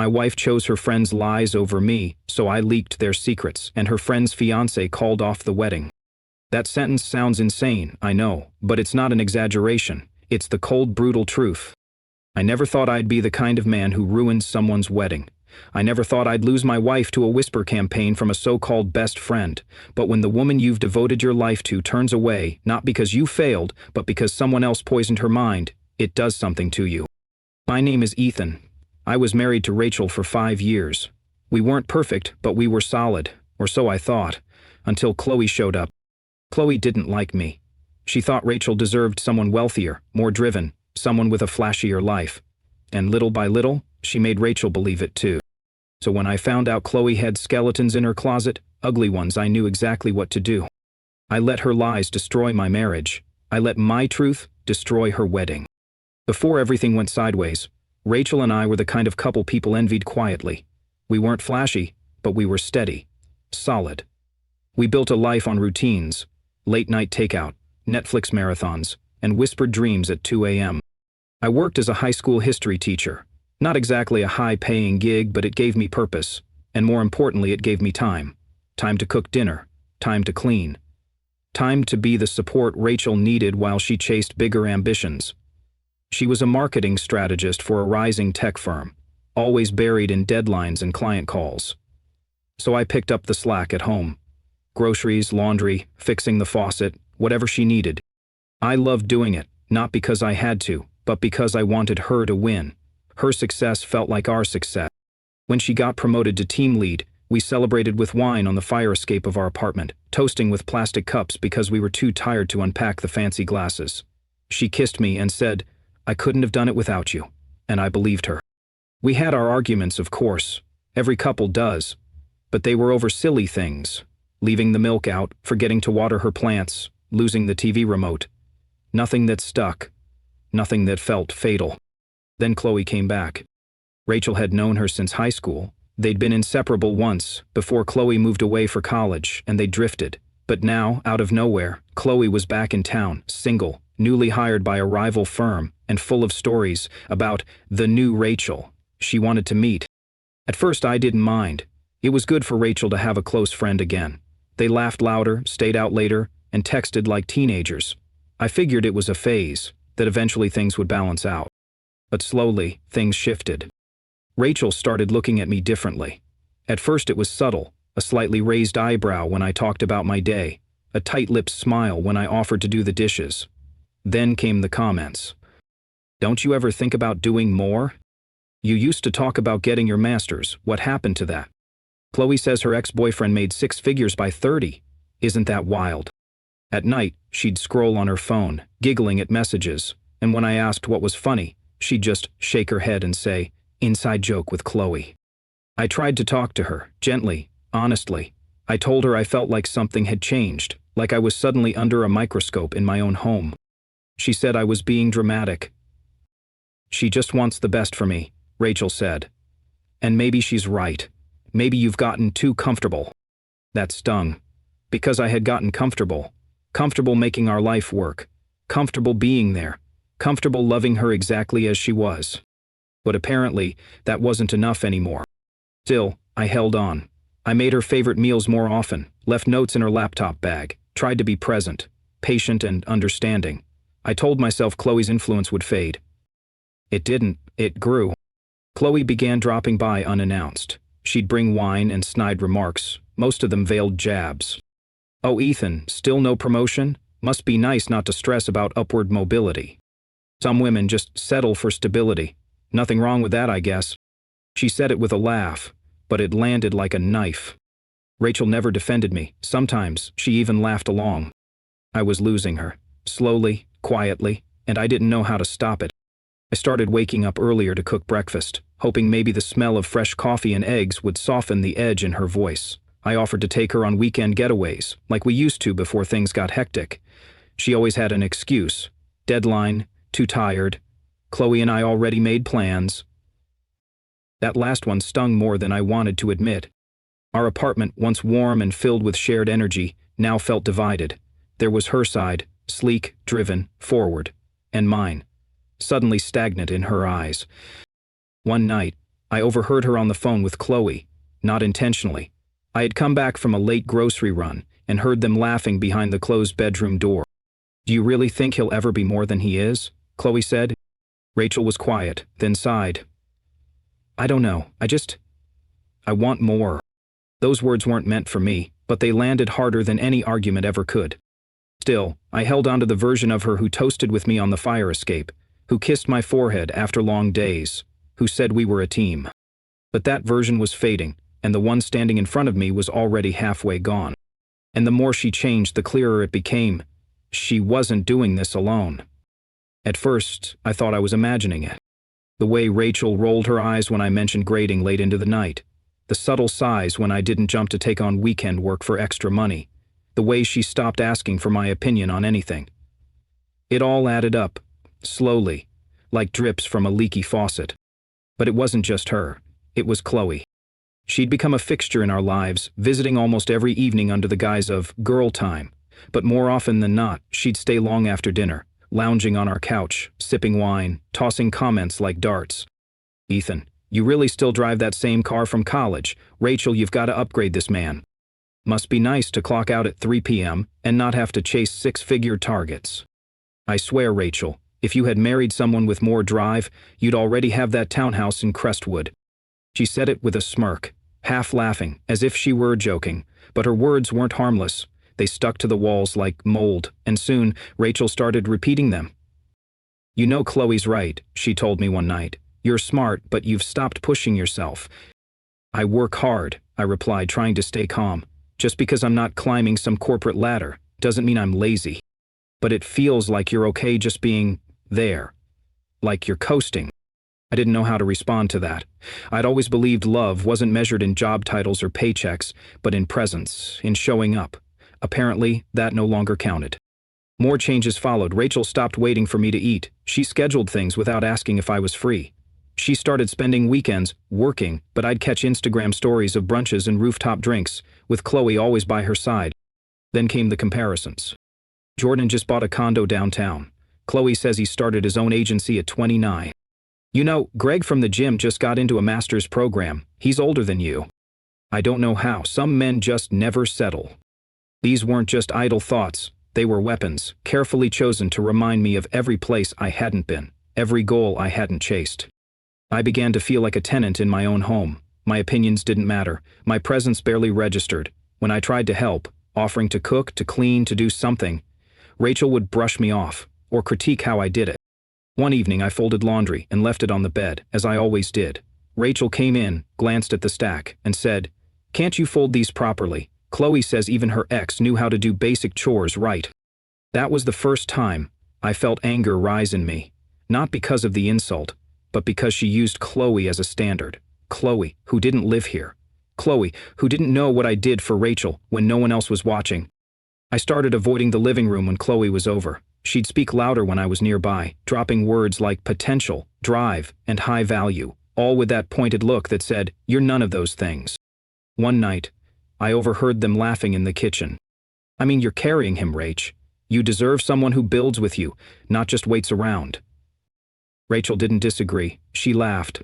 My wife chose her friend's lies over me, so I leaked their secrets, and her friend's fiancé called off the wedding. That sentence sounds insane, I know, but it's not an exaggeration. It's the cold, brutal truth. I never thought I'd be the kind of man who ruined someone's wedding. I never thought I'd lose my wife to a whisper campaign from a so-called best friend. But when the woman you've devoted your life to turns away, not because you failed, but because someone else poisoned her mind, it does something to you. My name is Ethan. I was married to Rachel for 5 years. We weren't perfect, but we were solid, or so I thought, until Chloe showed up. Chloe didn't like me. She thought Rachel deserved someone wealthier, more driven, someone with a flashier life. And little by little, she made Rachel believe it too. So when I found out Chloe had skeletons in her closet, ugly ones, I knew exactly what to do. I let her lies destroy my marriage. I let my truth destroy her wedding. Before everything went sideways, Rachel and I were the kind of couple people envied quietly. We weren't flashy, but we were steady, solid. We built a life on routines, late-night takeout, Netflix marathons, and whispered dreams at 2 a.m. I worked as a high school history teacher. Not exactly a high-paying gig, but it gave me purpose. And more importantly, it gave me time. Time to cook dinner. Time to clean. Time to be the support Rachel needed while she chased bigger ambitions. She was a marketing strategist for a rising tech firm, always buried in deadlines and client calls. So I picked up the slack at home. Groceries, laundry, fixing the faucet, whatever she needed. I loved doing it, not because I had to, but because I wanted her to win. Her success felt like our success. When she got promoted to team lead, we celebrated with wine on the fire escape of our apartment, toasting with plastic cups because we were too tired to unpack the fancy glasses. She kissed me and said, "I couldn't have done it without you," and I believed her. We had our arguments, of course. Every couple does. But they were over silly things. Leaving the milk out, forgetting to water her plants, losing the TV remote. Nothing that stuck. Nothing that felt fatal. Then Chloe came back. Rachel had known her since high school. They'd been inseparable once, before Chloe moved away for college, and they drifted. But now, out of nowhere, Chloe was back in town, single, newly hired by a rival firm, and full of stories about the new Rachel she wanted to meet. At first I didn't mind. It was good for Rachel to have a close friend again. They laughed louder, stayed out later, and texted like teenagers. I figured it was a phase, that eventually things would balance out. But slowly, things shifted. Rachel started looking at me differently. At first it was subtle, a slightly raised eyebrow when I talked about my day, a tight-lipped smile when I offered to do the dishes. Then came the comments. "Don't you ever think about doing more? You used to talk about getting your master's. What happened to that? Chloe says her ex-boyfriend made 6 figures by 30. Isn't that wild?" At night, she'd scroll on her phone, giggling at messages, and when I asked what was funny, she'd just shake her head and say, "Inside joke with Chloe." I tried to talk to her, gently, honestly. I told her I felt like something had changed, like I was suddenly under a microscope in my own home. She said I was being dramatic. "She just wants the best for me," Rachel said. "And maybe she's right. Maybe you've gotten too comfortable." That stung. Because I had gotten comfortable. Comfortable making our life work. Comfortable being there. Comfortable loving her exactly as she was. But apparently, that wasn't enough anymore. Still, I held on. I made her favorite meals more often, left notes in her laptop bag, tried to be present, patient and understanding. I told myself Chloe's influence would fade. It didn't, it grew. Chloe began dropping by unannounced. She'd bring wine and snide remarks, most of them veiled jabs. "Oh, Ethan, still no promotion? Must be nice not to stress about upward mobility. Some women just settle for stability. Nothing wrong with that, I guess." She said it with a laugh, but it landed like a knife. Rachel never defended me. Sometimes she even laughed along. I was losing her, slowly, quietly, and I didn't know how to stop it. I started waking up earlier to cook breakfast, hoping maybe the smell of fresh coffee and eggs would soften the edge in her voice. I offered to take her on weekend getaways, like we used to before things got hectic. She always had an excuse. Deadline, too tired. Chloe and I already made plans. That last one stung more than I wanted to admit. Our apartment, once warm and filled with shared energy, now felt divided. There was her side, sleek, driven, forward, and mine, suddenly stagnant in her eyes. One night, I overheard her on the phone with Chloe, not intentionally. I had come back from a late grocery run and heard them laughing behind the closed bedroom door. "Do you really think he'll ever be more than he is?" Chloe said. Rachel was quiet, then sighed. "I don't know, I want more." Those words weren't meant for me, but they landed harder than any argument ever could. Still, I held on to the version of her who toasted with me on the fire escape, who kissed my forehead after long days, who said we were a team. But that version was fading, and the one standing in front of me was already halfway gone. And the more she changed, the clearer it became. She wasn't doing this alone. At first, I thought I was imagining it. The way Rachel rolled her eyes when I mentioned grading late into the night. The subtle sighs when I didn't jump to take on weekend work for extra money. The way she stopped asking for my opinion on anything. It all added up, slowly, like drips from a leaky faucet. But it wasn't just her. It was Chloe. She'd become a fixture in our lives, visiting almost every evening under the guise of girl time. But more often than not, she'd stay long after dinner, lounging on our couch, sipping wine, tossing comments like darts. "Ethan, you really still drive that same car from college. Rachel, you've got to upgrade this man. Must be nice to clock out at 3 p.m. and not have to chase six-figure targets." I swear, Rachel, if you had married someone with more drive, you'd already have that townhouse in Crestwood. She said it with a smirk, half laughing, as if she were joking, but her words weren't harmless. They stuck to the walls like mold, and soon Rachel started repeating them. "You know Chloe's right," she told me one night. "You're smart, but you've stopped pushing yourself." "I work hard," I replied, trying to stay calm. "Just because I'm not climbing some corporate ladder doesn't mean I'm lazy. But it feels like you're okay just being there. Like you're coasting." I didn't know how to respond to that. I'd always believed love wasn't measured in job titles or paychecks, but in presence, in showing up. Apparently, that no longer counted. More changes followed. Rachel stopped waiting for me to eat. She scheduled things without asking if I was free. She started spending weekends working, but I'd catch Instagram stories of brunches and rooftop drinks, with Chloe always by her side. Then came the comparisons. "Jordan just bought a condo downtown. Chloe says he started his own agency at 29. You know, Greg from the gym just got into a master's program. He's older than you." I don't know how. Some men just never settle. These weren't just idle thoughts. They were weapons, carefully chosen to remind me of every place I hadn't been, every goal I hadn't chased. I began to feel like a tenant in my own home. My opinions didn't matter. My presence barely registered. When I tried to help, offering to cook, to clean, to do something, Rachel would brush me off, or critique how I did it. One evening I folded laundry and left it on the bed, as I always did. Rachel came in, glanced at the stack, and said, "Can't you fold these properly? Chloe says even her ex knew how to do basic chores right." That was the first time I felt anger rise in me, not because of the insult, but because she used Chloe as a standard. Chloe, who didn't live here. Chloe, who didn't know what I did for Rachel when no one else was watching. I started avoiding the living room when Chloe was over. She'd speak louder when I was nearby, dropping words like potential, drive, and high value, all with that pointed look that said, "You're none of those things." One night, I overheard them laughing in the kitchen. "I mean, you're carrying him, Rach. You deserve someone who builds with you, not just waits around." Rachel didn't disagree. She laughed.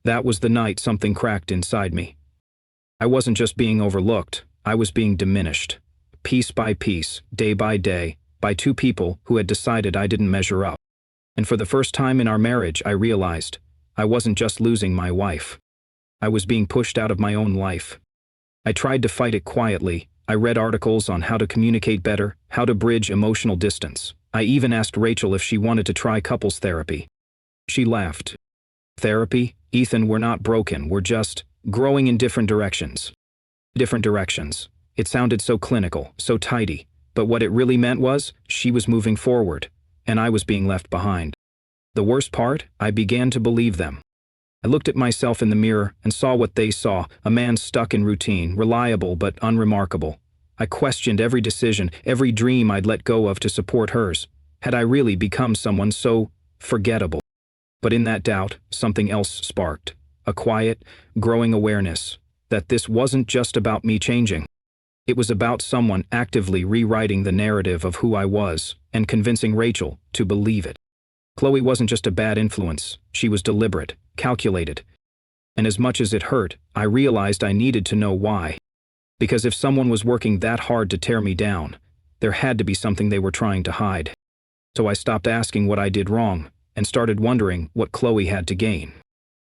That was the night something cracked inside me. I wasn't just being overlooked, I was being diminished. Piece by piece, day by day, by two people who had decided I didn't measure up. And for the first time in our marriage, I realized I wasn't just losing my wife. I was being pushed out of my own life. I tried to fight it quietly. I read articles on how to communicate better, how to bridge emotional distance. I even asked Rachel if she wanted to try couples therapy. She laughed. "Therapy? Ethan, we're not broken, we're just growing in different directions." Different directions. It sounded so clinical, so tidy. But what it really meant was, she was moving forward, and I was being left behind. The worst part, I began to believe them. I looked at myself in the mirror and saw what they saw, a man stuck in routine, reliable but unremarkable. I questioned every decision, every dream I'd let go of to support hers. Had I really become someone so forgettable? But in that doubt, something else sparked. A quiet, growing awareness that this wasn't just about me changing. It was about someone actively rewriting the narrative of who I was and convincing Rachel to believe it. Chloe wasn't just a bad influence. She was deliberate, calculated. And as much as it hurt, I realized I needed to know why. Because if someone was working that hard to tear me down, there had to be something they were trying to hide. So I stopped asking what I did wrong, and started wondering what Chloe had to gain.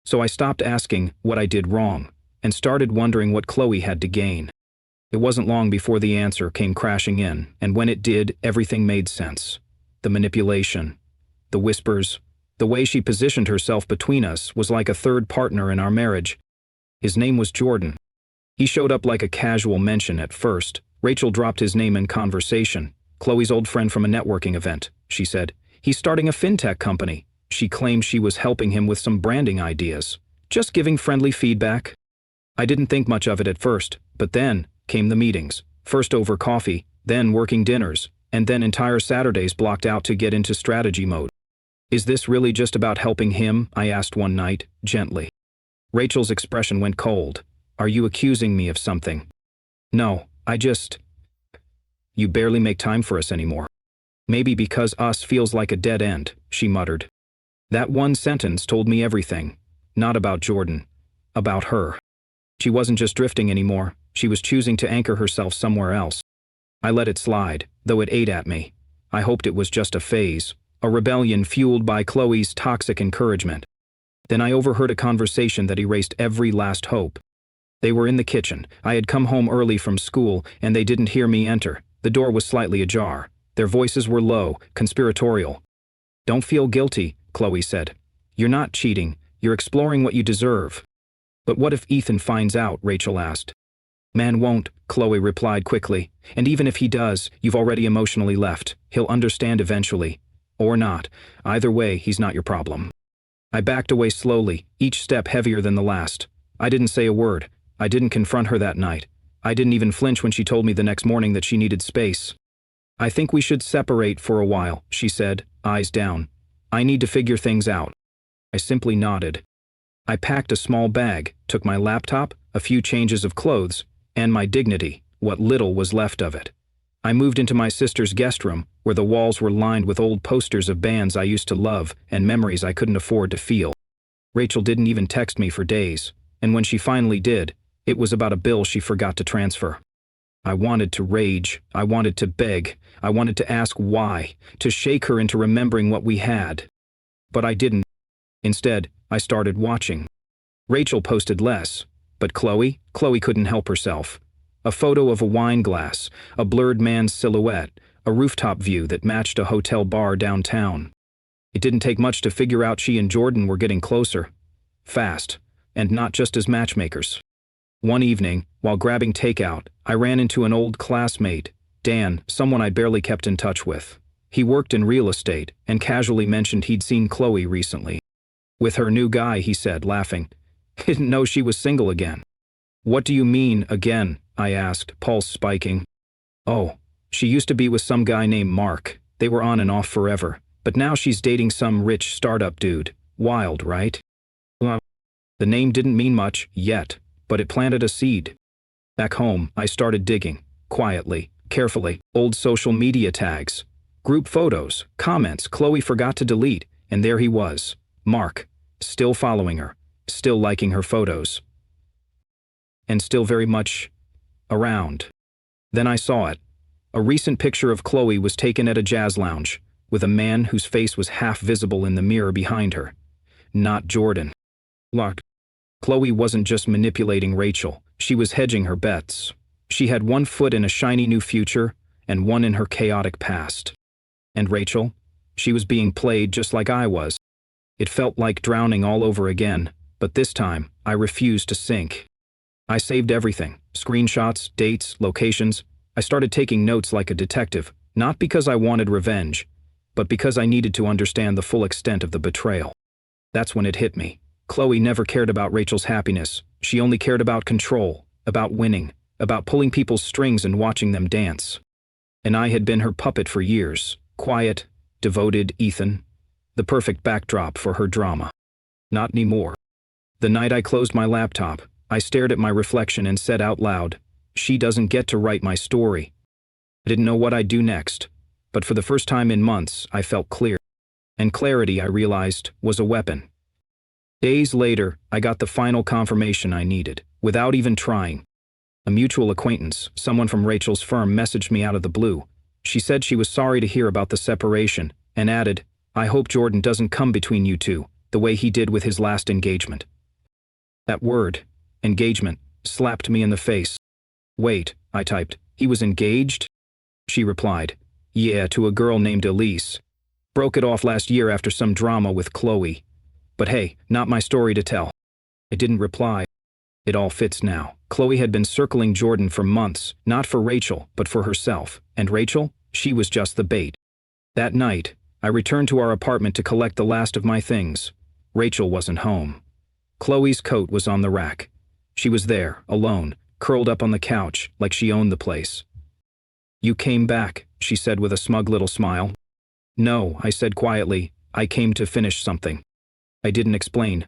So I stopped asking what I did wrong, and started wondering what Chloe had to gain. It wasn't long before the answer came crashing in, and when it did, everything made sense. The manipulation, the whispers, the way she positioned herself between us was like a third partner in our marriage. His name was Jordan. He showed up like a casual mention at first. Rachel dropped his name in conversation. Chloe's old friend from a networking event, she said. He's starting a fintech company. She claimed she was helping him with some branding ideas. Just giving friendly feedback. I didn't think much of it at first, but then came the meetings. First over coffee, then working dinners, and then entire Saturdays blocked out to get into strategy mode. Is this really just about helping him? I asked one night, gently. Rachel's expression went cold. Are you accusing me of something? No, You barely make time for us anymore. Maybe because us feels like a dead end, she muttered. That one sentence told me everything. Not about Jordan. About her. She wasn't just drifting anymore, she was choosing to anchor herself somewhere else. I let it slide, though it ate at me. I hoped it was just a phase, a rebellion fueled by Chloe's toxic encouragement. Then I overheard a conversation that erased every last hope. They were in the kitchen. I had come home early from school, and they didn't hear me enter. The door was slightly ajar. Their voices were low, conspiratorial. Don't feel guilty, Chloe said. You're not cheating, you're exploring what you deserve. But what if Ethan finds out? Rachel asked. Man won't, Chloe replied quickly. And even if he does, you've already emotionally left. He'll understand eventually. Or not. Either way, he's not your problem. I backed away slowly, each step heavier than the last. I didn't say a word. I didn't confront her that night. I didn't even flinch when she told me the next morning that she needed space. I think we should separate for a while, she said, eyes down. I need to figure things out. I simply nodded. I packed a small bag, took my laptop, a few changes of clothes, and my dignity, what little was left of it. I moved into my sister's guest room, where the walls were lined with old posters of bands I used to love and memories I couldn't afford to feel. Rachel didn't even text me for days, and when she finally did, it was about a bill she forgot to transfer. I wanted to rage, I wanted to beg, I wanted to ask why, to shake her into remembering what we had. But I didn't. Instead, I started watching. Rachel posted less, but Chloe couldn't help herself. A photo of a wine glass, a blurred man's silhouette, a rooftop view that matched a hotel bar downtown. It didn't take much to figure out she and Jordan were getting closer. Fast, and not just as matchmakers. One evening, while grabbing takeout, I ran into an old classmate, Dan, someone I barely kept in touch with. He worked in real estate, and casually mentioned he'd seen Chloe recently. With her new guy, he said, laughing. Didn't know she was single again. What do you mean, again? I asked, pulse spiking. Oh, she used to be with some guy named Mark. They were on and off forever, but now she's dating some rich startup dude. Wild, right? Well, the name didn't mean much, yet, but it planted a seed. Back home, I started digging, quietly, carefully, old social media tags, group photos, comments Chloe forgot to delete, and there he was, Mark, still following her, still liking her photos, and still very much around. Then I saw it. A recent picture of Chloe was taken at a jazz lounge, with a man whose face was half visible in the mirror behind her. Not Jordan. Look, Chloe wasn't just manipulating Rachel, she was hedging her bets. She had one foot in a shiny new future, and one in her chaotic past. And Rachel? She was being played just like I was. It felt like drowning all over again, but this time, I refused to sink. I saved everything, screenshots, dates, locations. I started taking notes like a detective, not because I wanted revenge, but because I needed to understand the full extent of the betrayal. That's when it hit me. Chloe never cared about Rachel's happiness. She only cared about control, about winning, about pulling people's strings and watching them dance. And I had been her puppet for years, quiet, devoted Ethan, the perfect backdrop for her drama. Not anymore. The night I closed my laptop, I stared at my reflection and said out loud, she doesn't get to write my story. I didn't know what I'd do next, but for the first time in months, I felt clear. And clarity, I realized, was a weapon. Days later, I got the final confirmation I needed, without even trying. A mutual acquaintance, someone from Rachel's firm, messaged me out of the blue. She said she was sorry to hear about the separation, and added, "I hope Jordan doesn't come between you two, the way he did with his last engagement." That word, engagement, slapped me in the face. "Wait," I typed, "he was engaged?" She replied, "Yeah, to a girl named Elise. Broke it off last year after some drama with Chloe. But hey, not my story to tell." I didn't reply. It all fits now. Chloe had been circling Jordan for months, not for Rachel, but for herself. And Rachel? She was just the bait. That night, I returned to our apartment to collect the last of my things. Rachel wasn't home. Chloe's coat was on the rack. She was there, alone, curled up on the couch, like she owned the place. "You came back," she said with a smug little smile. "No," I said quietly, "I came to finish something." I didn't explain.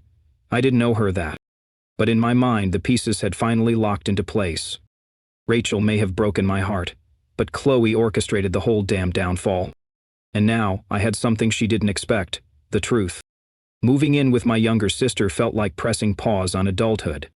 I didn't know her that. But in my mind, the pieces had finally locked into place. Rachel may have broken my heart, but Chloe orchestrated the whole damn downfall. And now, I had something she didn't expect, the truth. Moving in with my younger sister felt like pressing pause on adulthood.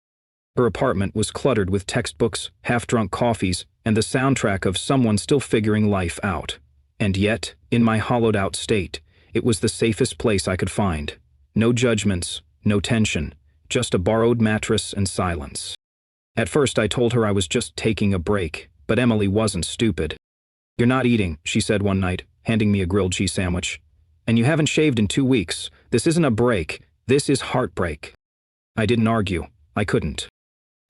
Her apartment was cluttered with textbooks, half-drunk coffees, and the soundtrack of someone still figuring life out. And yet, in my hollowed-out state, it was the safest place I could find. No judgments, no tension, just a borrowed mattress and silence. At first I told her I was just taking a break, but Emily wasn't stupid. "You're not eating," she said one night, handing me a grilled cheese sandwich. "And you haven't shaved in 2 weeks. This isn't a break, this is heartbreak." I didn't argue. I couldn't.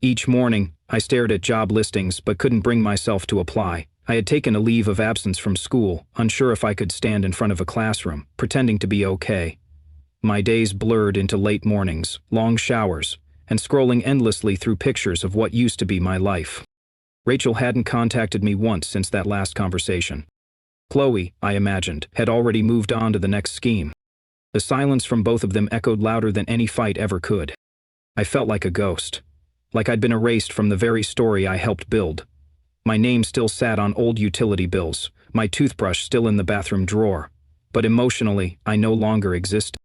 Each morning, I stared at job listings but couldn't bring myself to apply. I had taken a leave of absence from school, unsure if I could stand in front of a classroom, pretending to be okay. My days blurred into late mornings, long showers, and scrolling endlessly through pictures of what used to be my life. Rachel hadn't contacted me once since that last conversation. Chloe, I imagined, had already moved on to the next scheme. The silence from both of them echoed louder than any fight ever could. I felt like a ghost, like I'd been erased from the very story I helped build. My name still sat on old utility bills, my toothbrush still in the bathroom drawer, but emotionally, I no longer existed.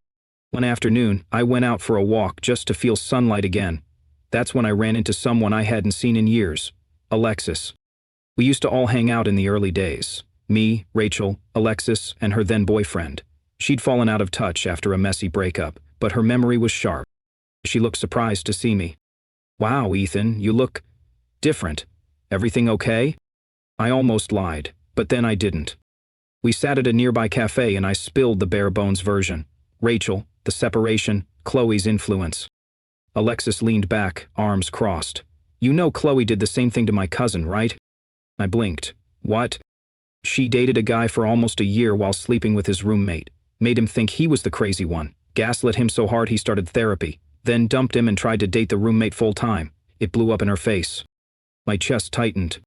One afternoon, I went out for a walk just to feel sunlight again. That's when I ran into someone I hadn't seen in years, Alexis. We used to all hang out in the early days. Me, Rachel, Alexis, and her then-boyfriend. She'd fallen out of touch after a messy breakup, but her memory was sharp. She looked surprised to see me. "Wow, Ethan, you look different. Everything okay?" I almost lied, but then I didn't. We sat at a nearby cafe and I spilled the bare-bones version. Rachel, the separation, Chloe's influence. Alexis leaned back, arms crossed. "You know Chloe did the same thing to my cousin, right?" I blinked. "What?" "She dated a guy for almost a year while sleeping with his roommate. Made him think he was the crazy one. Gaslit him so hard he started therapy. Then dumped him and tried to date the roommate full-time. It blew up in her face." My chest tightened.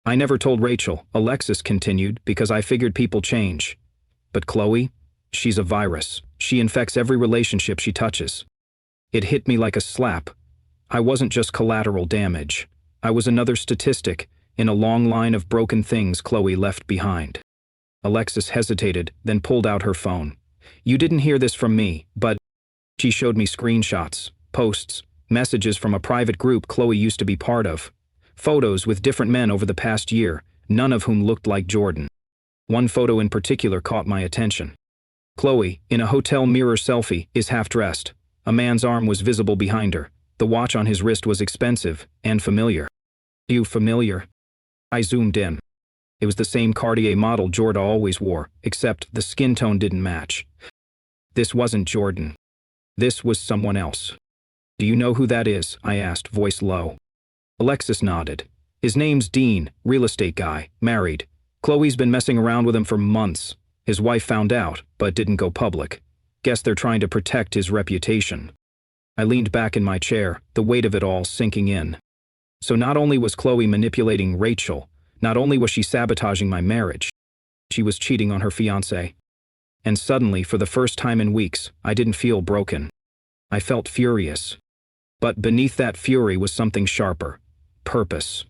"I never told Rachel," Alexis continued, "because I figured people change. But Chloe? She's a virus. She infects every relationship she touches." It hit me like a slap. I wasn't just collateral damage. I was another statistic in a long line of broken things Chloe left behind. Alexis hesitated, then pulled out her phone. "You didn't hear this from me, but..." She showed me screenshots, posts, messages from a private group Chloe used to be part of. Photos with different men over the past year, none of whom looked like Jordan. One photo in particular caught my attention. Chloe, in a hotel mirror selfie, is half-dressed. A man's arm was visible behind her. The watch on his wrist was expensive and familiar. "You familiar?" I zoomed in. It was the same Cartier model Jordan always wore, except the skin tone didn't match. This wasn't Jordan. This was someone else. "Do you know who that is?" I asked, voice low. Alexis nodded. "His name's Dean, real estate guy, married. Chloe's been messing around with him for months. His wife found out, but didn't go public. Guess they're trying to protect his reputation." I leaned back in my chair, the weight of it all sinking in. So not only was Chloe manipulating Rachel, not only was she sabotaging my marriage, she was cheating on her fiancé. And suddenly, for the first time in weeks, I didn't feel broken. I felt furious. But beneath that fury was something sharper. Purpose.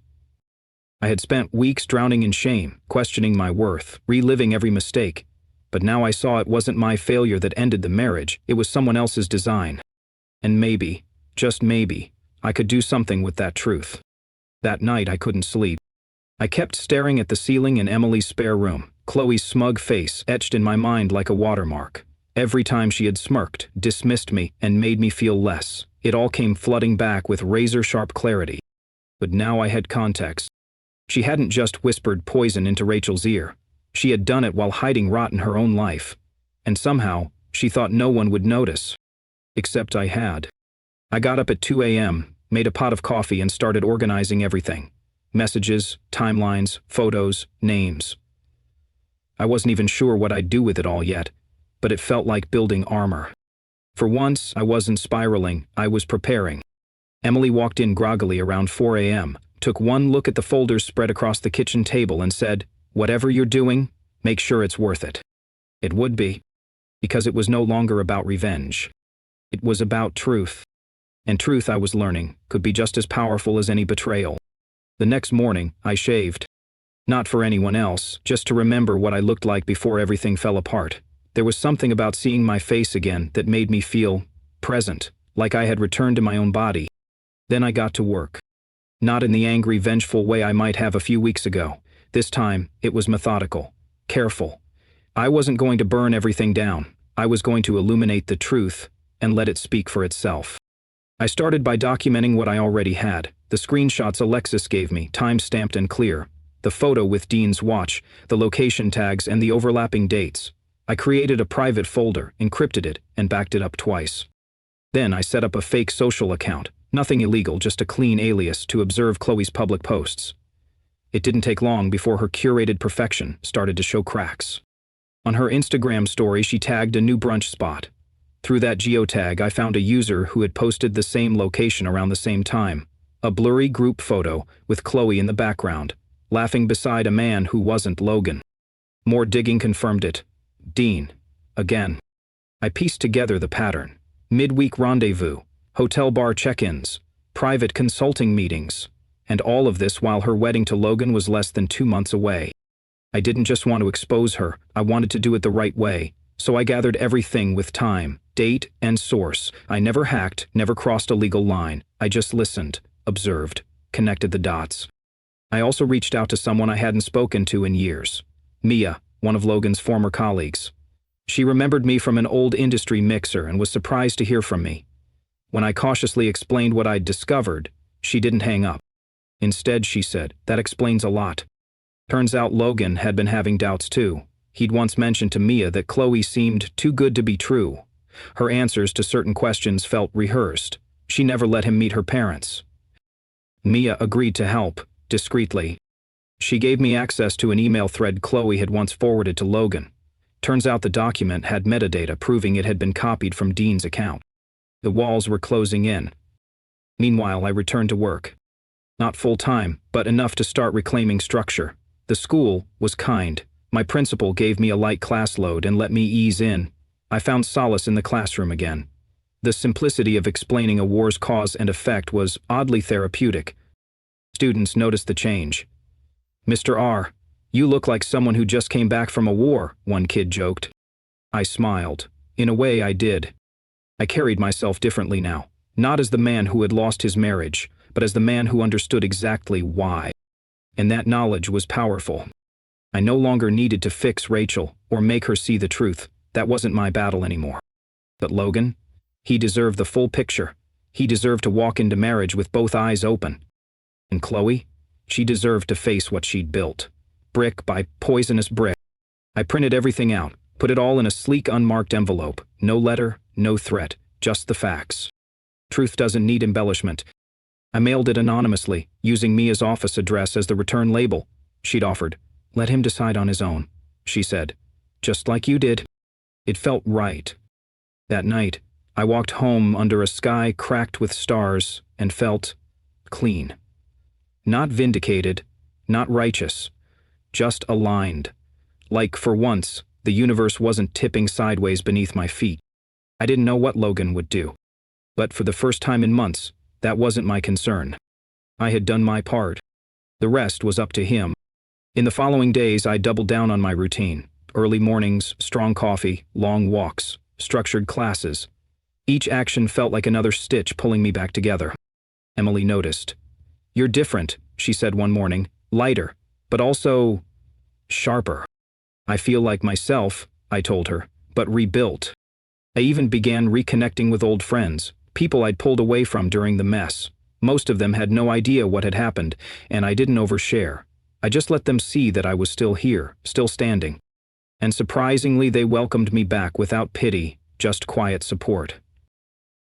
I had spent weeks drowning in shame, questioning my worth, reliving every mistake. But now I saw it wasn't my failure that ended the marriage, it was someone else's design. And maybe, just maybe, I could do something with that truth. That night I couldn't sleep. I kept staring at the ceiling in Emily's spare room, Chloe's smug face etched in my mind like a watermark. Every time she had smirked, dismissed me, and made me feel less, it all came flooding back with razor-sharp clarity. But now I had context. She hadn't just whispered poison into Rachel's ear. She had done it while hiding rot in her own life. And somehow, she thought no one would notice. Except I had. I got up at 2 a.m., made a pot of coffee and started organizing everything. Messages, timelines, photos, names. I wasn't even sure what I'd do with it all yet, but it felt like building armor. For once, I wasn't spiraling, I was preparing. Emily walked in groggily around 4 a.m., took one look at the folders spread across the kitchen table and said, "Whatever you're doing, make sure it's worth it." It would be, because it was no longer about revenge. It was about truth. And truth, I was learning, could be just as powerful as any betrayal. The next morning, I shaved. Not for anyone else, just to remember what I looked like before everything fell apart. There was something about seeing my face again that made me feel present, like I had returned to my own body. Then I got to work. Not in the angry, vengeful way I might have a few weeks ago. This time, it was methodical, careful. I wasn't going to burn everything down. I was going to illuminate the truth and let it speak for itself. I started by documenting what I already had, the screenshots Alexis gave me, time-stamped and clear, the photo with Dean's watch, the location tags, and the overlapping dates. I created a private folder, encrypted it, and backed it up twice. Then I set up a fake social account, nothing illegal, just a clean alias to observe Chloe's public posts. It didn't take long before her curated perfection started to show cracks. On her Instagram story, she tagged a new brunch spot. Through that geotag, I found a user who had posted the same location around the same time, a blurry group photo with Chloe in the background, laughing beside a man who wasn't Logan. More digging confirmed it. Dean. Again. I pieced together the pattern. Midweek rendezvous, hotel bar check-ins, private consulting meetings, and all of this while her wedding to Logan was less than 2 months away. I didn't just want to expose her, I wanted to do it the right way, so I gathered everything with time, date, and source. I never hacked, never crossed a legal line. I just listened, observed, connected the dots. I also reached out to someone I hadn't spoken to in years. Mia, one of Logan's former colleagues. She remembered me from an old industry mixer and was surprised to hear from me. When I cautiously explained what I'd discovered, she didn't hang up. Instead, she said, "That explains a lot." Turns out Logan had been having doubts too. He'd once mentioned to Mia that Chloe seemed too good to be true. Her answers to certain questions felt rehearsed. She never let him meet her parents. Mia agreed to help, discreetly. She gave me access to an email thread Chloe had once forwarded to Logan. Turns out the document had metadata proving it had been copied from Dean's account. The walls were closing in. Meanwhile, I returned to work. Not full-time, but enough to start reclaiming structure. The school was kind. My principal gave me a light class load and let me ease in. I found solace in the classroom again. The simplicity of explaining a war's cause and effect was oddly therapeutic. Students noticed the change. "Mr. R, you look like someone who just came back from a war," one kid joked. I smiled. In a way, I did. I carried myself differently now, not as the man who had lost his marriage, but as the man who understood exactly why. And that knowledge was powerful. I no longer needed to fix Rachel or make her see the truth. That wasn't my battle anymore. But Logan? He deserved the full picture. He deserved to walk into marriage with both eyes open. And Chloe? She deserved to face what she'd built. Brick by poisonous brick. I printed everything out, put it all in a sleek unmarked envelope. No letter, no threat, just the facts. Truth doesn't need embellishment. I mailed it anonymously, using Mia's office address as the return label. She'd offered. "Let him decide on his own," she said. "Just like you did." It felt right. That night, I walked home under a sky cracked with stars and felt clean. Not vindicated, not righteous, just aligned. Like, for once, the universe wasn't tipping sideways beneath my feet. I didn't know what Logan would do. But for the first time in months, that wasn't my concern. I had done my part. The rest was up to him. In the following days, I doubled down on my routine. Early mornings, strong coffee, long walks, structured classes. Each action felt like another stitch pulling me back together. Emily noticed. "You're different," she said one morning, "lighter, but also sharper." "I feel like myself," I told her, "but rebuilt." I even began reconnecting with old friends, people I'd pulled away from during the mess. Most of them had no idea what had happened, and I didn't overshare. I just let them see that I was still here, still standing. And surprisingly, they welcomed me back without pity, just quiet support.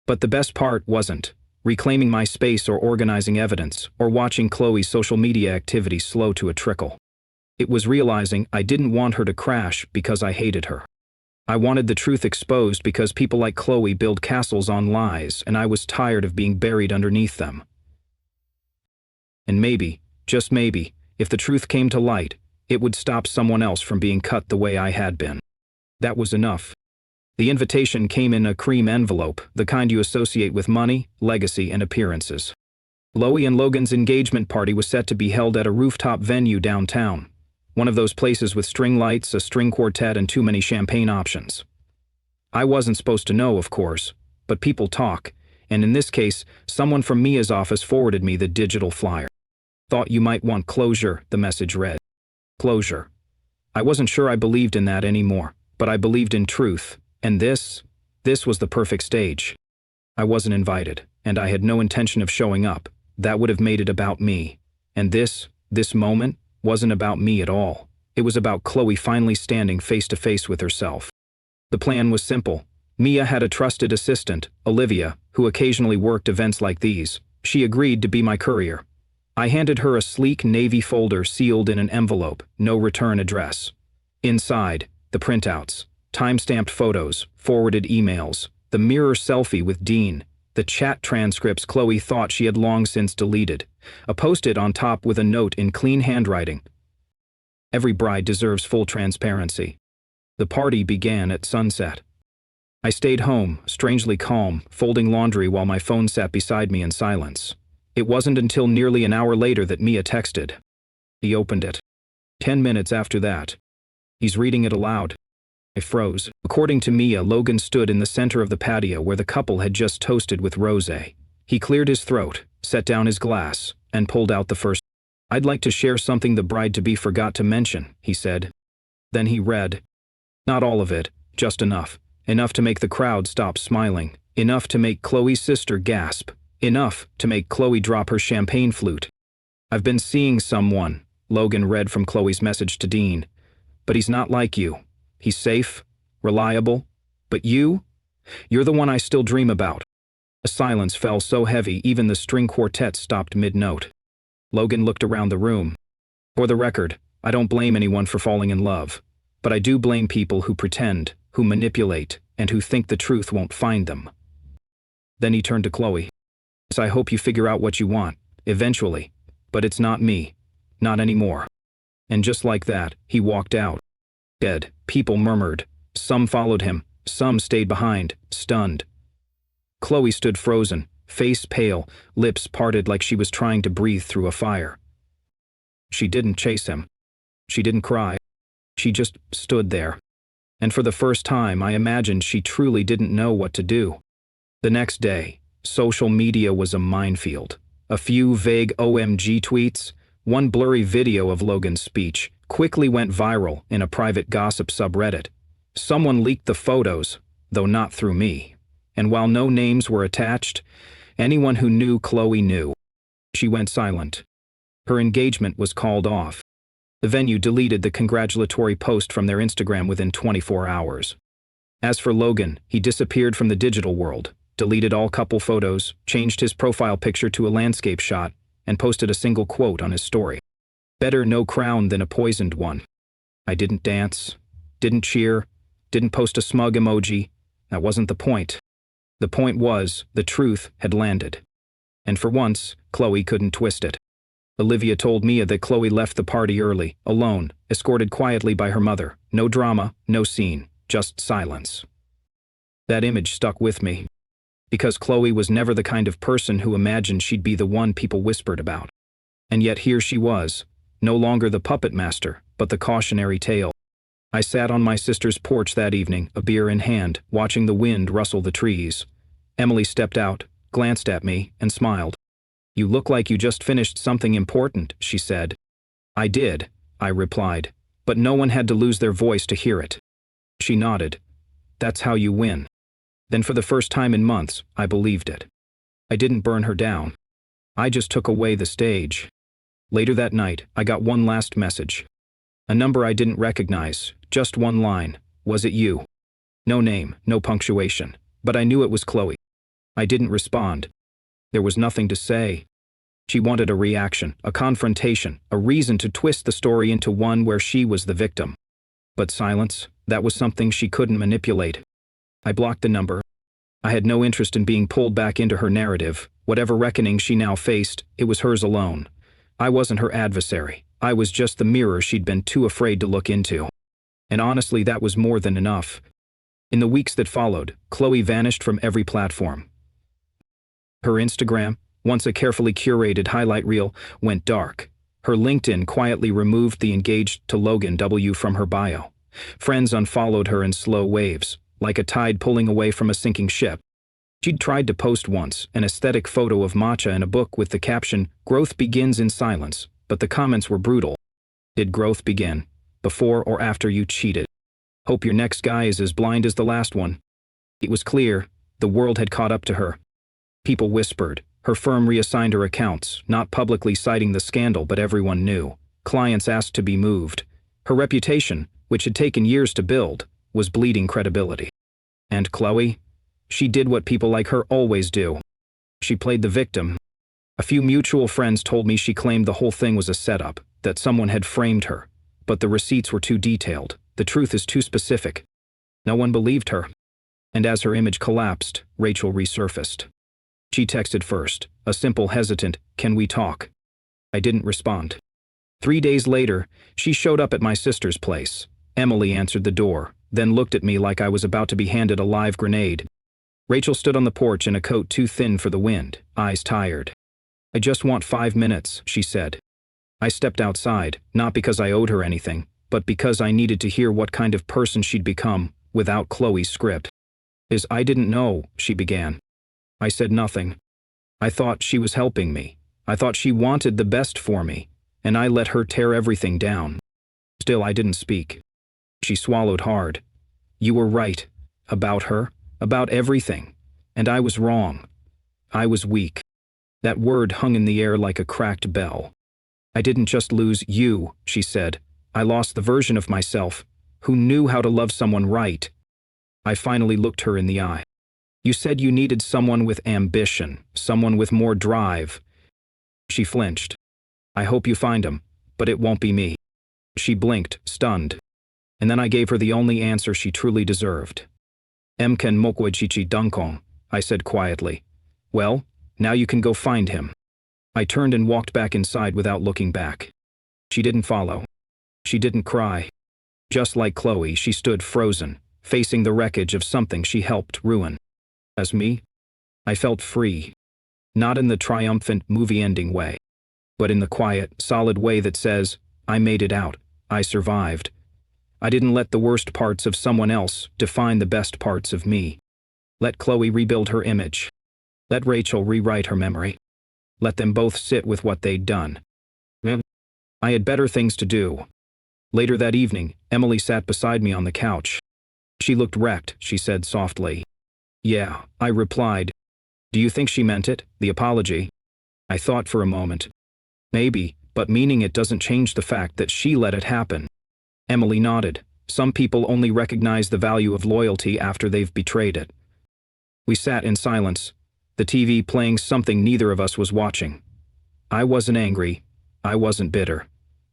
But the best part wasn't reclaiming my space or organizing evidence or watching Chloe's social media activity slow to a trickle. It was realizing I didn't want her to crash because I hated her. I wanted the truth exposed because people like Chloe build castles on lies, and I was tired of being buried underneath them. And maybe, just maybe, if the truth came to light, it would stop someone else from being cut the way I had been. That was enough. The invitation came in a cream envelope, the kind you associate with money, legacy, and appearances. Chloe and Logan's engagement party was set to be held at a rooftop venue downtown. One of those places with string lights, a string quartet, and too many champagne options. I wasn't supposed to know, of course, but people talk, and in this case, someone from Mia's office forwarded me the digital flyer. "Thought you might want closure," the message read. Closure. I wasn't sure I believed in that anymore, but I believed in truth, and this was the perfect stage. I wasn't invited, and I had no intention of showing up. That would have made it about me. And this moment, wasn't about me at all. It was about Chloe finally standing face to face with herself. The plan was simple. Mia had a trusted assistant, Olivia, who occasionally worked events like these. She agreed to be my courier. I handed her a sleek navy folder sealed in an envelope, no return address. Inside, the printouts, time-stamped photos, forwarded emails, the mirror selfie with Dean, the chat transcripts Chloe thought she had long since deleted, a post-it on top with a note in clean handwriting. Every bride deserves full transparency. The party began at sunset. I stayed home, strangely calm, folding laundry while my phone sat beside me in silence. It wasn't until nearly an hour later that Mia texted. He opened it. 10 minutes after that. He's reading it aloud. I froze. According to Mia, Logan stood in the center of the patio where the couple had just toasted with rosé. He cleared his throat, set down his glass, and pulled out the first. "I'd like to share something the bride-to-be forgot to mention," he said. Then he read. Not all of it, just enough. Enough to make the crowd stop smiling. Enough to make Chloe's sister gasp. Enough to make Chloe drop her champagne flute. "I've been seeing someone," Logan read from Chloe's message to Dean. "But he's not like you. He's safe, reliable. But you're the one I still dream about." A silence fell so heavy even the string quartet stopped mid-note. Logan looked around the room. "For the record, I don't blame anyone for falling in love. But I do blame people who pretend, who manipulate, and who think the truth won't find them." Then he turned to Chloe. "I hope you figure out what you want, eventually. But it's not me. Not anymore." And just like that, he walked out. Dead. People murmured. Some followed him. Some stayed behind, stunned. Chloe stood frozen, face pale, lips parted like she was trying to breathe through a fire. She didn't chase him. She didn't cry. She just stood there. And for the first time, I imagined she truly didn't know what to do. The next day, social media was a minefield. A few vague OMG tweets, one blurry video of Logan's speech, quickly went viral in a private gossip subreddit. Someone leaked the photos, though not through me. And while no names were attached, anyone who knew Chloe knew. She went silent. Her engagement was called off. The venue deleted the congratulatory post from their Instagram within 24 hours. As for Logan, he disappeared from the digital world, deleted all couple photos, changed his profile picture to a landscape shot, and posted a single quote on his story. "Better no crown than a poisoned one." I didn't dance, didn't cheer, didn't post a smug emoji. That wasn't the point. The point was, the truth had landed. And for once, Chloe couldn't twist it. Olivia told Mia that Chloe left the party early, alone, escorted quietly by her mother. No drama, no scene, just silence. That image stuck with me. Because Chloe was never the kind of person who imagined she'd be the one people whispered about. And yet here she was, no longer the puppet master, but the cautionary tale. I sat on my sister's porch that evening, a beer in hand, watching the wind rustle the trees. Emily stepped out, glanced at me, and smiled. "You look like you just finished something important," she said. "I did," I replied, but no one had to lose their voice to hear it. She nodded. "That's how you win." Then for the first time in months, I believed it. I didn't burn her down. I just took away the stage. Later that night, I got one last message. A number I didn't recognize, just one line. "Was it you?" No name, no punctuation, but I knew it was Chloe. I didn't respond. There was nothing to say. She wanted a reaction, a confrontation, a reason to twist the story into one where she was the victim. But silence, that was something she couldn't manipulate. I blocked the number. I had no interest in being pulled back into her narrative. Whatever reckoning she now faced, it was hers alone. I wasn't her adversary. I was just the mirror she'd been too afraid to look into. And honestly, that was more than enough. In the weeks that followed, Chloe vanished from every platform. Her Instagram, once a carefully curated highlight reel, went dark. Her LinkedIn quietly removed the engaged to Logan W from her bio. Friends unfollowed her in slow waves, like a tide pulling away from a sinking ship. She'd tried to post once, an aesthetic photo of matcha in a book with the caption, "Growth begins in silence," but the comments were brutal. Did growth begin before or after you cheated? Hope your next guy is as blind as the last one. It was clear, the world had caught up to her. People whispered. Her firm reassigned her accounts, not publicly citing the scandal, but everyone knew. Clients asked to be moved. Her reputation, which had taken years to build, was bleeding credibility. And Chloe? She did what people like her always do. She played the victim. A few mutual friends told me she claimed the whole thing was a setup, that someone had framed her. But the receipts were too detailed. The truth is too specific. No one believed her. And as her image collapsed, Rachel resurfaced. She texted first, a simple hesitant, "Can we talk?" I didn't respond. 3 days later, she showed up at my sister's place. Emily answered the door, then looked at me like I was about to be handed a live grenade. Rachel stood on the porch in a coat too thin for the wind, eyes tired. "I just want 5 minutes," she said. I stepped outside, not because I owed her anything, but because I needed to hear what kind of person she'd become, without Chloe's script. "I didn't know," she began. I said nothing. I thought she was helping me. I thought she wanted the best for me, and I let her tear everything down. Still, I didn't speak. She swallowed hard. "You were right. About her. About everything. And I was wrong. I was weak." That word hung in the air like a cracked bell. "I didn't just lose you," she said. "I lost the version of myself who knew how to love someone right." I finally looked her in the eye. "You said you needed someone with ambition, someone with more drive." She flinched. "I hope you find him, but it won't be me." She blinked, stunned. And then I gave her the only answer she truly deserved. "Mken mokwajchichi dunkong," I said quietly. "Well, now you can go find him." I turned and walked back inside without looking back. She didn't follow. She didn't cry. Just like Chloe, she stood frozen, facing the wreckage of something she helped ruin. As me, I felt free. Not in the triumphant movie-ending way, but in the quiet, solid way that says, I made it out, I survived. I didn't let the worst parts of someone else define the best parts of me. Let Chloe rebuild her image. Let Rachel rewrite her memory. Let them both sit with what they'd done. I had better things to do. Later that evening, Emily sat beside me on the couch. She looked wrecked, she said softly. "Yeah," I replied. "Do you think she meant it, the apology?" I thought for a moment. Maybe, but meaning it doesn't change the fact that she let it happen. Emily nodded. Some people only recognize the value of loyalty after they've betrayed it. We sat in silence, the TV playing something neither of us was watching. I wasn't angry. I wasn't bitter.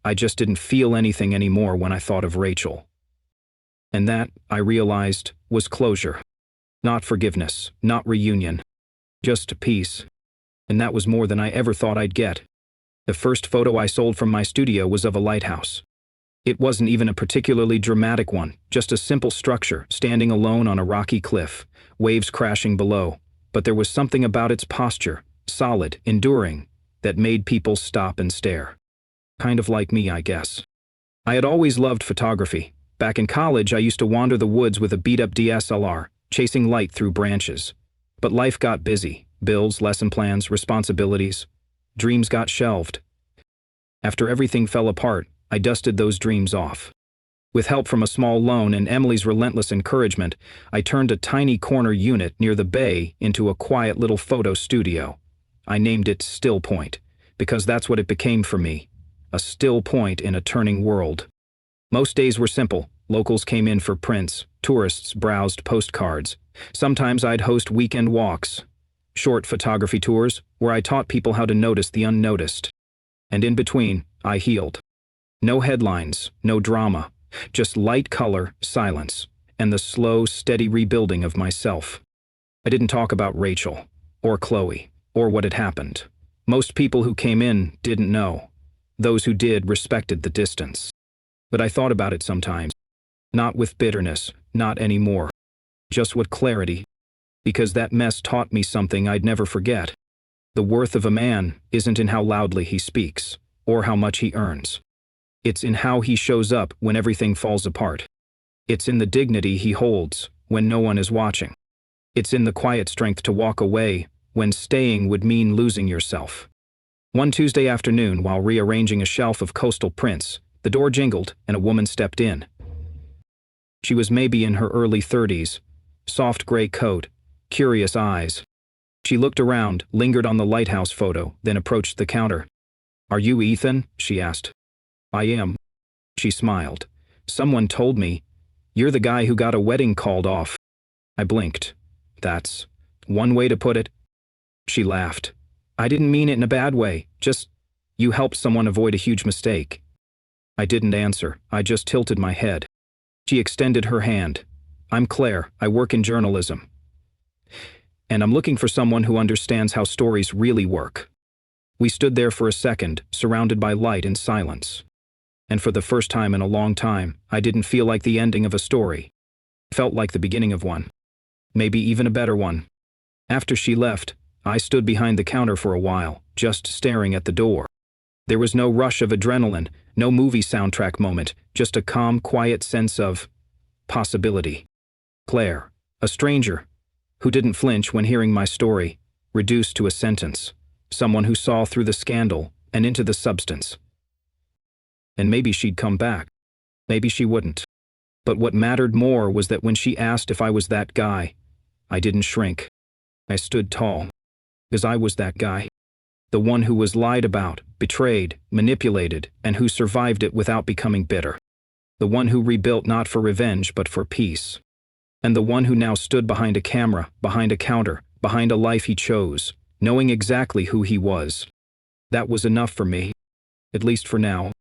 I just didn't feel anything anymore when I thought of Rachel. And that, I realized, was closure. Not forgiveness, not reunion. Just peace. And that was more than I ever thought I'd get. The first photo I sold from my studio was of a lighthouse. It wasn't even a particularly dramatic one, just a simple structure standing alone on a rocky cliff, waves crashing below. But there was something about its posture, solid, enduring, that made people stop and stare. Kind of like me, I guess. I had always loved photography. Back in college, I used to wander the woods with a beat-up DSLR, chasing light through branches. But life got busy. Bills, lesson plans, responsibilities. Dreams got shelved. After everything fell apart, I dusted those dreams off. With help from a small loan and Emily's relentless encouragement, I turned a tiny corner unit near the bay into a quiet little photo studio. I named it Still Point, because that's what it became for me. A still point in a turning world. Most days were simple. Locals came in for prints, tourists browsed postcards. Sometimes I'd host weekend walks, short photography tours where I taught people how to notice the unnoticed. And in between, I healed. No headlines, no drama, just light color, silence, and the slow, steady rebuilding of myself. I didn't talk about Rachel, or Chloe, or what had happened. Most people who came in didn't know. Those who did respected the distance. But I thought about it sometimes. Not with bitterness, not anymore. Just with clarity. Because that mess taught me something I'd never forget. The worth of a man isn't in how loudly he speaks, or how much he earns. It's in how he shows up when everything falls apart. It's in the dignity he holds when no one is watching. It's in the quiet strength to walk away when staying would mean losing yourself. One Tuesday afternoon, while rearranging a shelf of coastal prints, the door jingled and a woman stepped in. She was maybe in her early 30s, soft gray coat, curious eyes. She looked around, lingered on the lighthouse photo, then approached the counter. "Are you Ethan?" she asked. "I am." She smiled. "Someone told me. You're the guy who got a wedding called off." I blinked. "That's one way to put it." She laughed. "I didn't mean it in a bad way, just you helped someone avoid a huge mistake." I didn't answer, I just tilted my head. She extended her hand. "I'm Claire, I work in journalism. And I'm looking for someone who understands how stories really work." We stood there for a second, surrounded by light and silence. And for the first time in a long time, I didn't feel like the ending of a story. It felt like the beginning of one. Maybe even a better one. After she left, I stood behind the counter for a while, just staring at the door. There was no rush of adrenaline, no movie soundtrack moment, just a calm, quiet sense of possibility. Claire, a stranger, who didn't flinch when hearing my story, reduced to a sentence. Someone who saw through the scandal and into the substance. And maybe she'd come back. Maybe she wouldn't. But what mattered more was that when she asked if I was that guy, I didn't shrink. I stood tall. Because I was that guy. The one who was lied about, betrayed, manipulated, and who survived it without becoming bitter. The one who rebuilt not for revenge but for peace. And the one who now stood behind a camera, behind a counter, behind a life he chose, knowing exactly who he was. That was enough for me. At least for now.